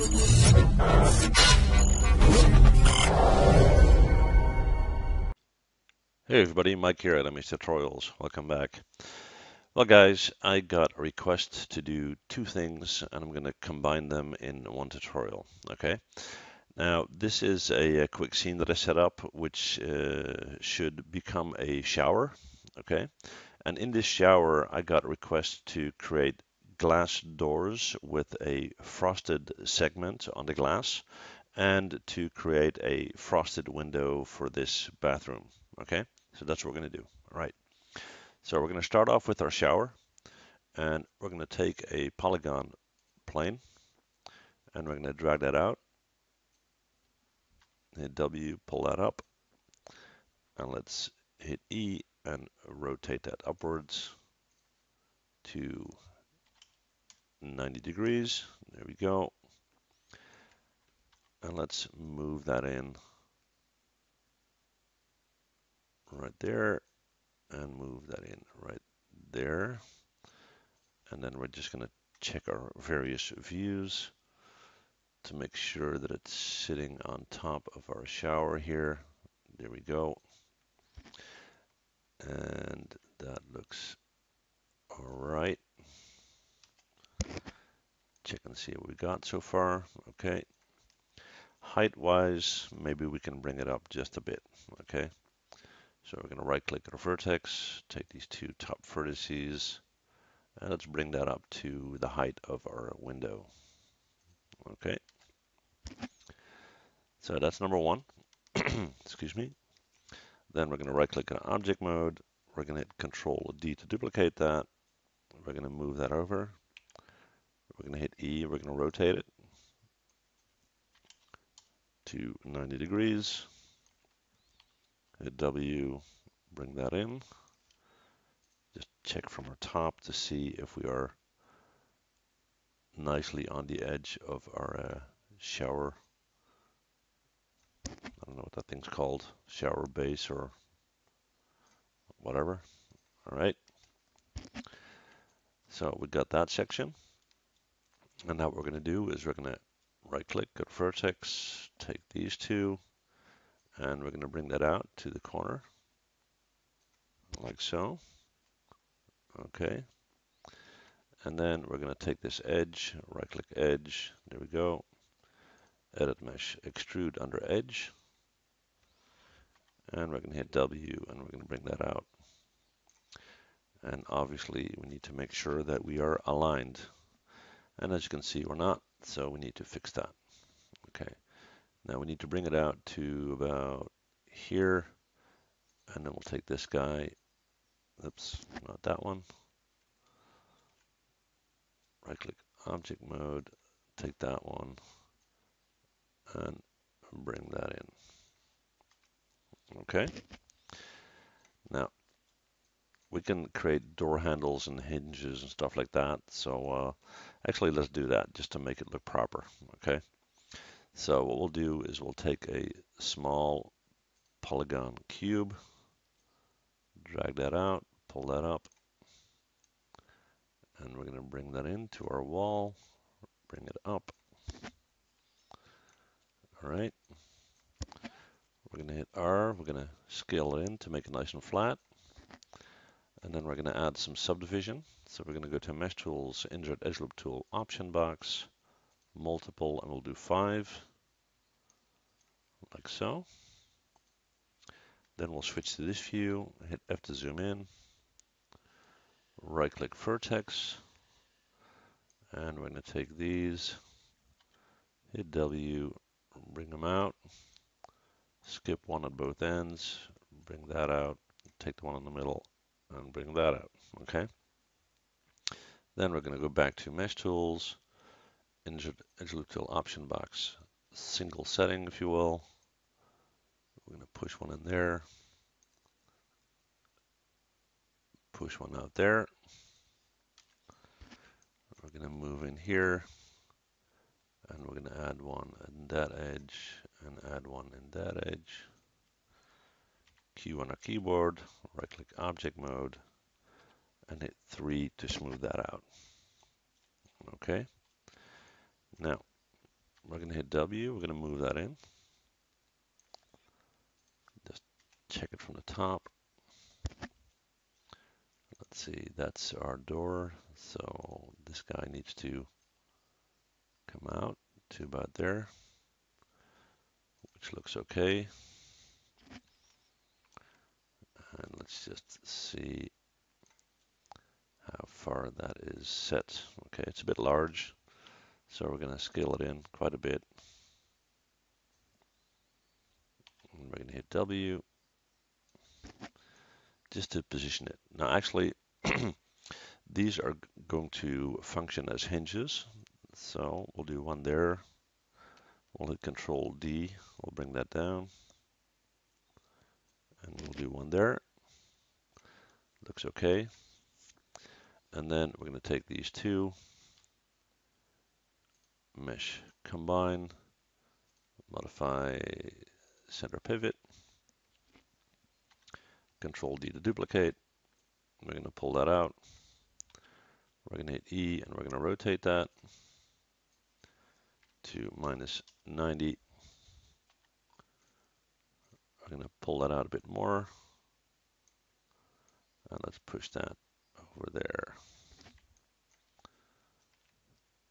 Hey everybody, Mike here at MH Tutorials. Welcome back. Well guys, I got a request to do two things and I'm going to combine them in one tutorial. Okay. Now this is a quick scene that I set up which should become a shower. Okay. And in this shower I got a request to create glass doors with a frosted segment on the glass and to create a frosted window for this bathroom. Okay, so that's what we're going to do. All right, so we're going to start off with our shower and we're going to take a polygon plane and we're going to drag that out, hit W, pull that up, and let's hit E and rotate that upwards to 90 degrees. There we go. And let's move that in right there and move that in right there. And then we're just going to check our various views to make sure that it's sitting on top of our shower here. There we go. And that looks all right. Check and see what we got so far. Okay. Height wise, maybe we can bring it up just a bit. Okay. So we're going to right click our vertex, take these two top vertices, and let's bring that up to the height of our window. Okay. So that's number one. Excuse me. Then we're going to right click on object mode. We're going to hit Control D to duplicate that. We're going to move that over. We're going to hit E. We're going to rotate it to 90 degrees. Hit W, bring that in. Just check from our top to see if we are nicely on the edge of our shower. I don't know what that thing's called, shower base or whatever. All right. So we got that section. And now what we're going to do is we're going to right click, go to vertex, take these two, and we're going to bring that out to the corner like so. Okay. And then we're going to take this edge, right click edge, there we go. Edit mesh, extrude under edge. And we're going to hit W and we're going to bring that out. And obviously we need to make sure that we are aligned. And as you can see, we're not, so we need to fix that. Okay. Now we need to bring it out to about here. And then we'll take this guy. Oops, not that one. Right click object mode, take that one and bring that in. Okay. Now we can create door handles and hinges and stuff like that. So actually let's do that just to make it look proper. Okay. So what we'll do is we'll take a small polygon cube, drag that out, pull that up, and we're going to bring that into our wall, bring it up. All right. We're going to hit R, we're going to scale it in to make it nice and flat. And then we're going to add some subdivision. So we're going to go to Mesh Tools, Insert Edge Loop Tool, Option Box, Multiple, and we'll do 5, like so. Then we'll switch to this view, hit F to zoom in, right-click Vertex, and we're going to take these, hit W, bring them out, skip one at both ends, bring that out, take the one in the middle, and bring that out. Okay. Then we're going to go back to Mesh Tools, Insert Edge Loop Tool, Option Box, single setting, if you will. We're going to push one in there, push one out there. We're going to move in here, and we're going to add one in that edge, and add one in that edge. Q on our keyboard, right-click Object Mode, and hit 3 to smooth that out. Okay. Now, We're going to hit W. We're going to move that in. Just check it from the top. Let's see, that's our door. So this guy needs to come out to about there, which looks okay. And let's just see how far that is set. Okay, it's a bit large, so we're going to scale it in quite a bit. And we're going to hit W just to position it. Now, actually, these are going to function as hinges. So we'll do one there. We'll hit Control D. We'll bring that down. And we'll do one there. Looks okay. And then we're going to take these two, mesh combine, modify center pivot, Control D to duplicate. We're going to pull that out. We're going to hit E and we're going to rotate that to -90. We're going to pull that out a bit more. And let's push that over there,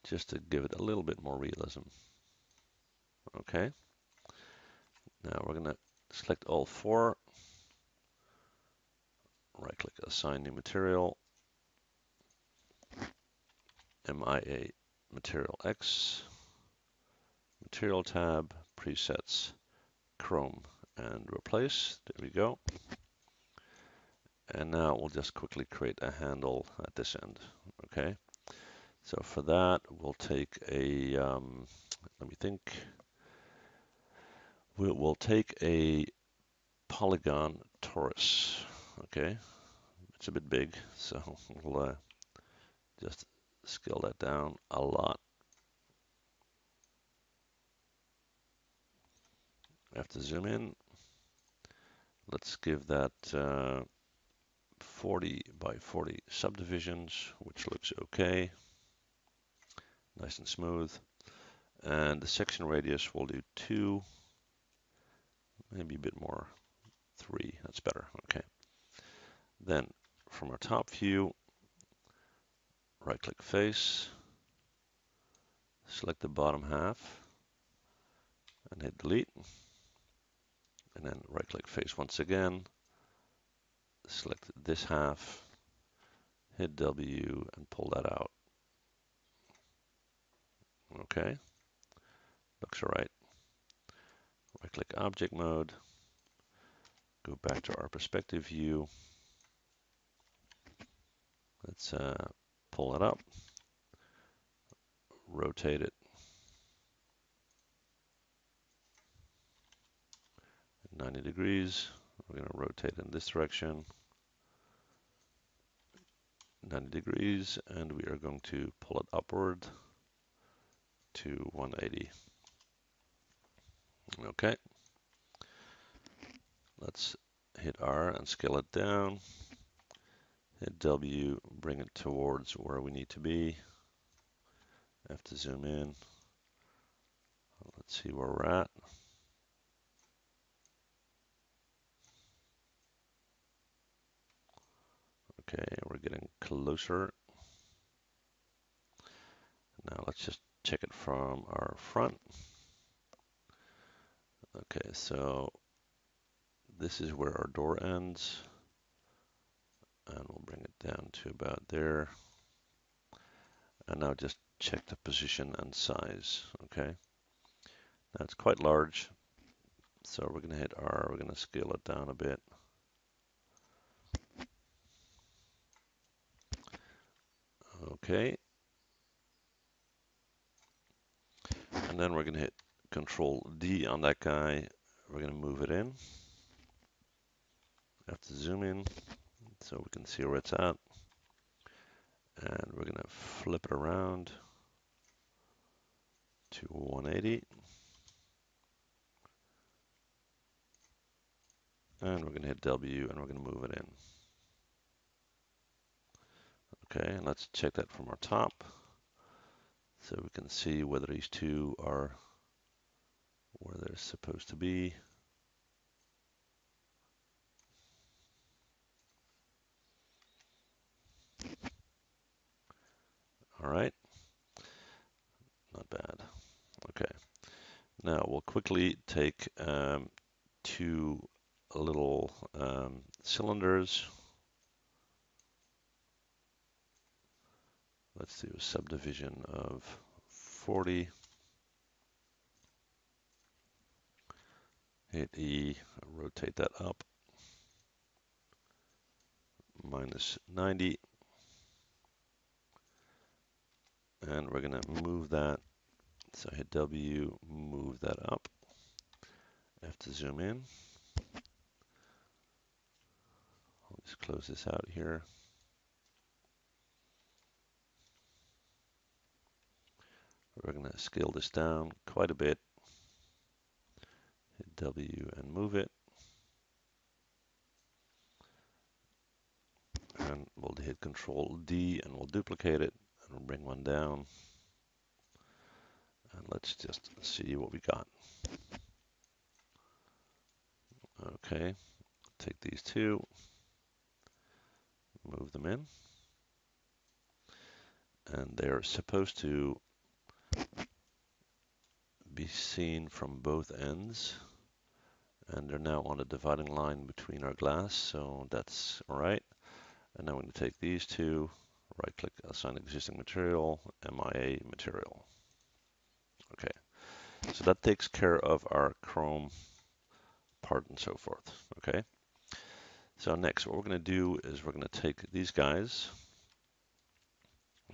just to give it a little bit more realism. Okay. Now we're going to select all four. Right click, assign new material. MIA Material X. Material tab, presets, Chrome, and replace. There we go. And now we'll just quickly create a handle at this end. Okay. So for that, we'll take a, let me think. We'll take a polygon torus. Okay. It's a bit big, so we'll just scale that down a lot. I have to zoom in. Let's give that 40 by 40 subdivisions, which looks okay. Nice and smooth. And the section radius we'll do 2, maybe a bit more, 3, that's better, okay. Then from our top view, right click face, select the bottom half, and hit delete. And then right click face once again, select this half, hit W and pull that out. Okay, looks all right. Right click object mode, go back to our perspective view. Let's pull it up, rotate it 90 degrees. We're going to rotate in this direction 90 degrees, and we are going to pull it upward to 180. Okay. Let's hit R and scale it down. Hit W, bring it towards where we need to be. I have to zoom in. Let's see where we're at. Okay, we're getting closer. Now let's just check it from our front. Okay, so this is where our door ends. And we'll bring it down to about there. And now just check the position and size, okay? Now it's quite large, so we're going to hit R, we're going to scale it down a bit. Okay. And then we're going to hit Control D on that guy. We're going to move it in. I have to zoom in so we can see where it's at. And we're going to flip it around to 180. And we're going to hit W and we're going to move it in. Okay, and let's check that from our top. so we can see whether these two are where they're supposed to be. All right, not bad. Okay, now we'll quickly take two little cylinders. Let's do a subdivision of 40. Hit E, rotate that up, minus 90. And we're going to move that. So hit W, move that up. F to zoom in. I'll just close this out here. We're going to scale this down quite a bit. Hit W and move it. And we'll hit Control D and we'll duplicate it and we'll bring one down. And let's just see what we got. Okay, take these two, move them in. And they're supposed to be seen from both ends. And they're now on the dividing line between our glass, so that's all right. And now I'm going to take these two, right click, assign existing material, MIA material. Okay, so that takes care of our chrome part and so forth. Okay, so next what we're going to do is we're going to take these guys,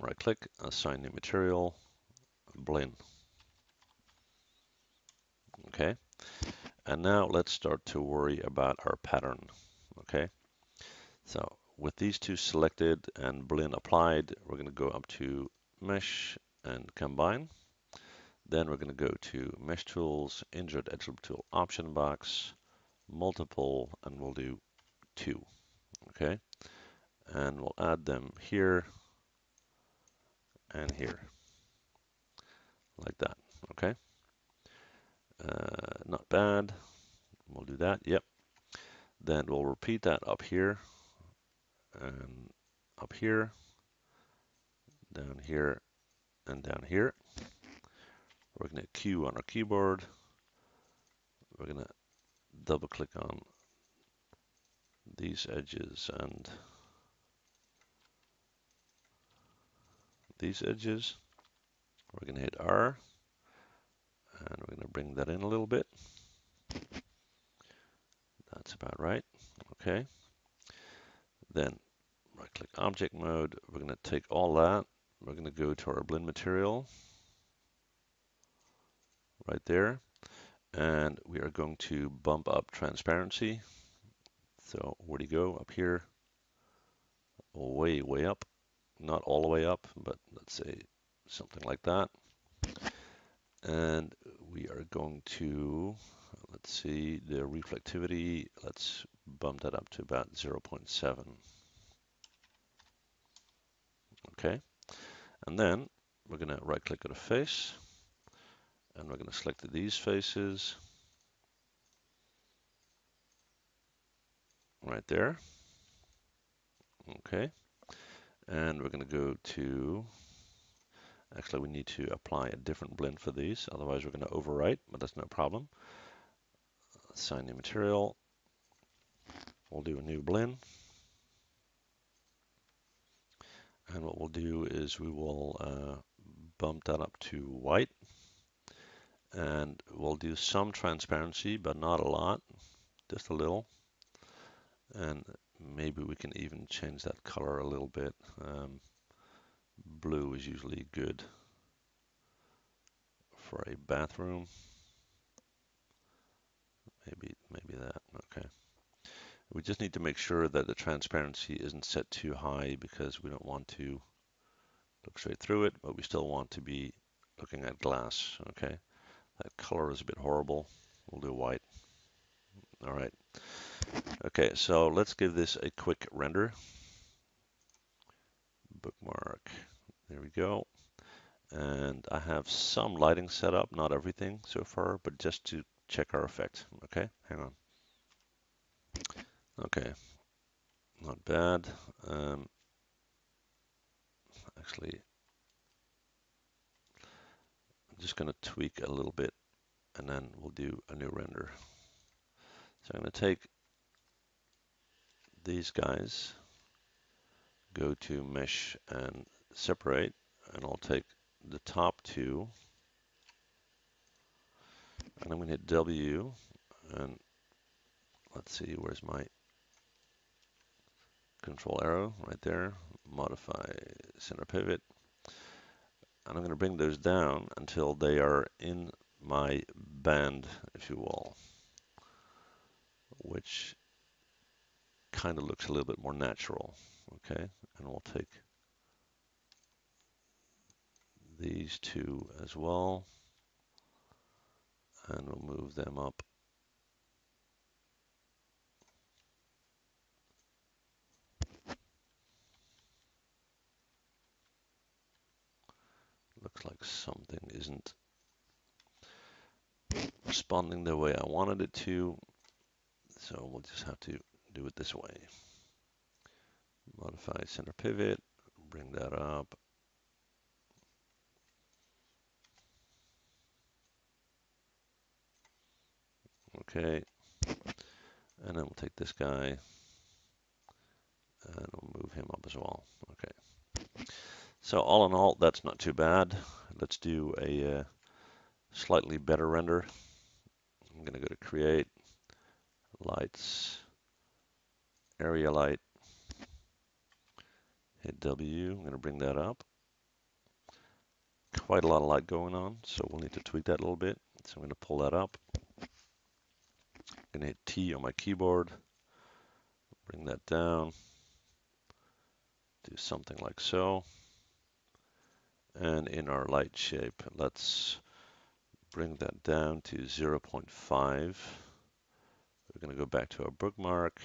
right click, assign new material, blend. Okay, and now let's start to worry about our pattern. Okay, so with these two selected and blend applied, we're going to go up to mesh and combine. Then we're going to go to mesh tools, insert edge loop tool option box, multiple, and we'll do 2. Okay, and we'll add them here and here, like that. Okay, not bad. We'll do that. Yep. Then we'll repeat that up here and up here, down here, and down here. We're going to Q on our keyboard. We're going to double click on these edges and these edges. We're going to hit R and we're going to bring that in a little bit. That's about right. Okay. Then right click object mode. We're going to take all that. We're going to go to our blend material right there. And we are going to bump up transparency. So where do you go? Up here. Way, way up. Not all the way up, but let's say something like that. And we are going to, let's see, the reflectivity, let's bump that up to about 0.7. Okay, and then we're going to right click on a face, and we're going to select these faces right there. Okay, and we're going to go to, actually we need to apply a different blend for these, otherwise we're going to overwrite, but that's no problem. Assign new material, we'll do a new blend. And what we'll do is we will bump that up to white. And we'll do some transparency, but not a lot, just a little. And maybe we can even change that color a little bit. Blue is usually good for a bathroom. Maybe that, okay. We just need to make sure that the transparency isn't set too high because we don't want to look straight through it, but we still want to be looking at glass, okay? That color is a bit horrible. We'll do white. All right. Okay, so let's give this a quick render. Bookmark. There we go. And I have some lighting set up, not everything so far, but just to check our effect. Okay, hang on. Okay, not bad. Actually, I'm just going to tweak a little bit and then we'll do a new render. So I'm going to take these guys, go to mesh and separate, and I'll take the top two, and I'm going to hit W, and let's see, where's my control arrow? Right there, modify center pivot, and I'm going to bring those down until they are in my band, if you will, which kind of looks a little bit more natural. Okay, and we'll take these two as well, and we'll move them up. Looks like something isn't responding the way I wanted it to, so we'll just have to do it this way. Modify center pivot, bring that up. Okay, and then we'll take this guy and we'll move him up as well. Okay, so all in all, that's not too bad. Let's do a slightly better render. I'm going to go to create, lights, area light, hit W. I'm going to bring that up. Quite a lot of light going on, so we'll need to tweak that a little bit. So I'm going to pull that up. I'm going to hit T on my keyboard, bring that down, do something like so. And in our light shape, let's bring that down to 0.5. We're going to go back to our bookmark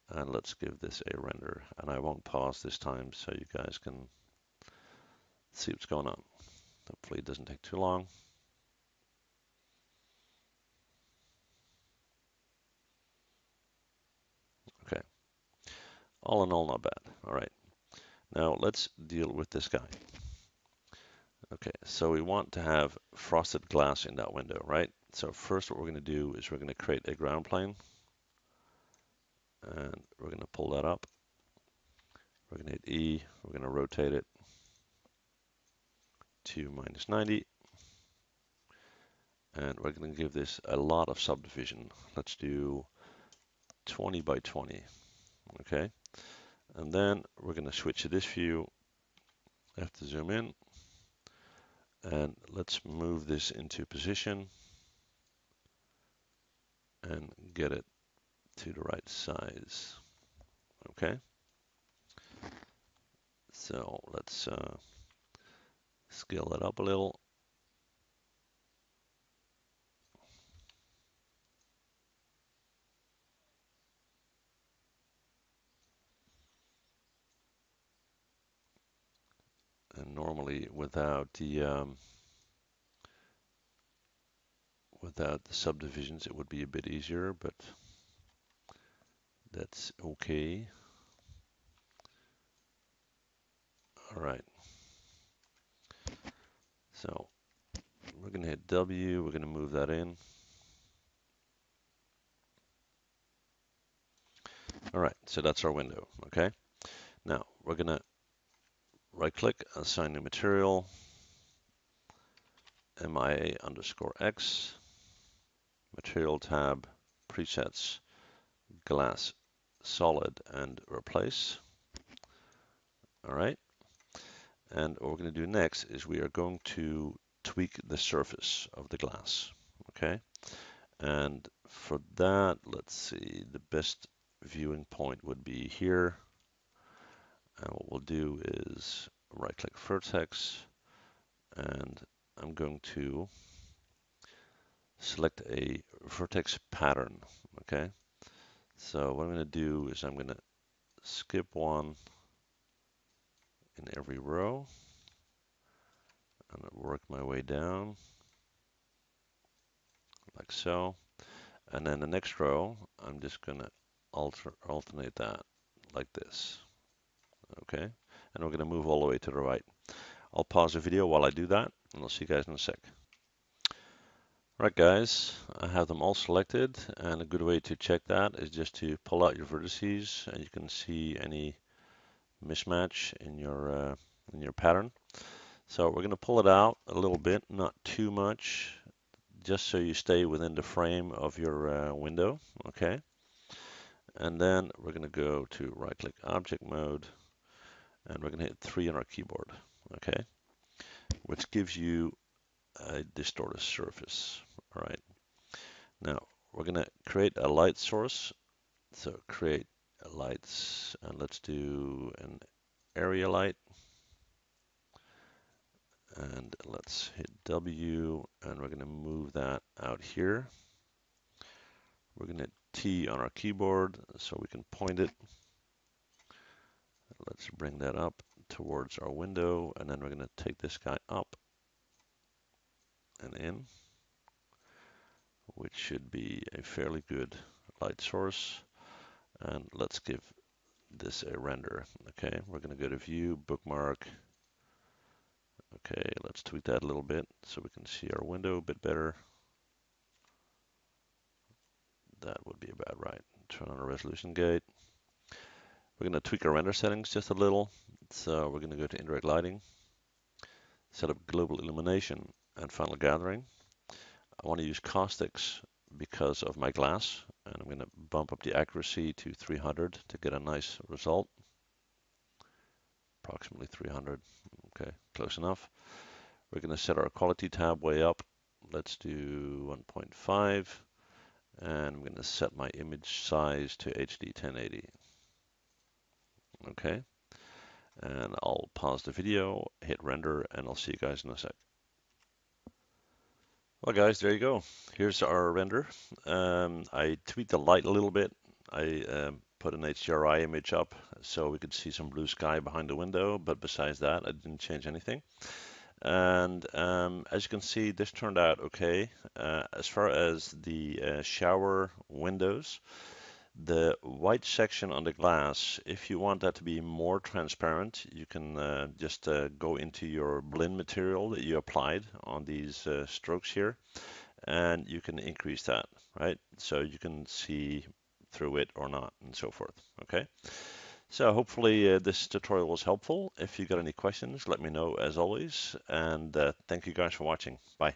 and let's give this a render. And I won't pause this time so you guys can see what's going on. Hopefully it doesn't take too long. Okay, all in all, not bad. All right, now let's deal with this guy. Okay, so we want to have frosted glass in that window, right? So first what we're going to do is we're going to create a ground plane, and we're going to pull that up. We're going to hit E, we're going to rotate it to -90, and we're going to give this a lot of subdivision. Let's do 20 by 20, okay? And then we're going to switch to this view. I have to zoom in, and let's move this into position and get it to the right size, okay? So let's scale that up a little. And normally without the subdivisions, it would be a bit easier, but that's okay. All right. So we're going to hit W. We're going to move that in. All right. So that's our window. Okay. Now we're going to right click, assign new material, MIA_X, material tab, presets, glass, solid, and replace. All right. And what we're going to do next is we are going to tweak the surface of the glass. Okay. And for that, let's see, the best viewing point would be here. And what we'll do is right click vertex, and I'm going to select a vertex pattern. Okay. So what I'm going to do is I'm going to skip one in every row. and work my way down like so. And then the next row, I'm just gonna alternate that like this, okay? And we're gonna move all the way to the right. I'll pause the video while I do that, and I'll see you guys in a sec. Right guys, I have them all selected, and a good way to check that is just to pull out your vertices, and you can see any mismatch in your pattern. So we're going to pull it out a little bit, not too much, just so you stay within the frame of your window, okay? And then we're going to go to right-click object mode, and we're going to hit 3 on our keyboard, okay? Which gives you a distorted surface, all right? Now, we're going to create a light source. So create lights, and let's do an area light. And let's hit W, and we're going to move that out here. We're going to hit T on our keyboard so we can point it. Let's bring that up towards our window, and then we're going to take this guy up and in, which should be a fairly good light source. And let's give this a render. Okay, we're going to go to View, Bookmark. Okay, let's tweak that a little bit so we can see our window a bit better. That would be about right. Turn on a resolution gate. We're going to tweak our render settings just a little. So we're going to go to indirect lighting, set up global illumination and final gathering. I want to use caustics because of my glass, and I'm going to bump up the accuracy to 300 to get a nice result. Approximately 300. Okay, close enough. We're going to set our quality tab way up. Let's do 1.5, and I'm going to set my image size to HD 1080. Okay, and I'll pause the video, hit render, and I'll see you guys in a sec. Well guys, there you go. Here's our render. I tweaked the light a little bit. I put an HDRI image up so we could see some blue sky behind the window, but besides that, I didn't change anything. And as you can see, this turned out okay. As far as the shower windows, the white section on the glass, if you want that to be more transparent, you can just go into your blend material that you applied on these strokes here, and you can increase that, right? So you can see through it or not, and so forth, okay? So hopefully this tutorial was helpful. If you got any questions, let me know as always, and thank you guys for watching. Bye.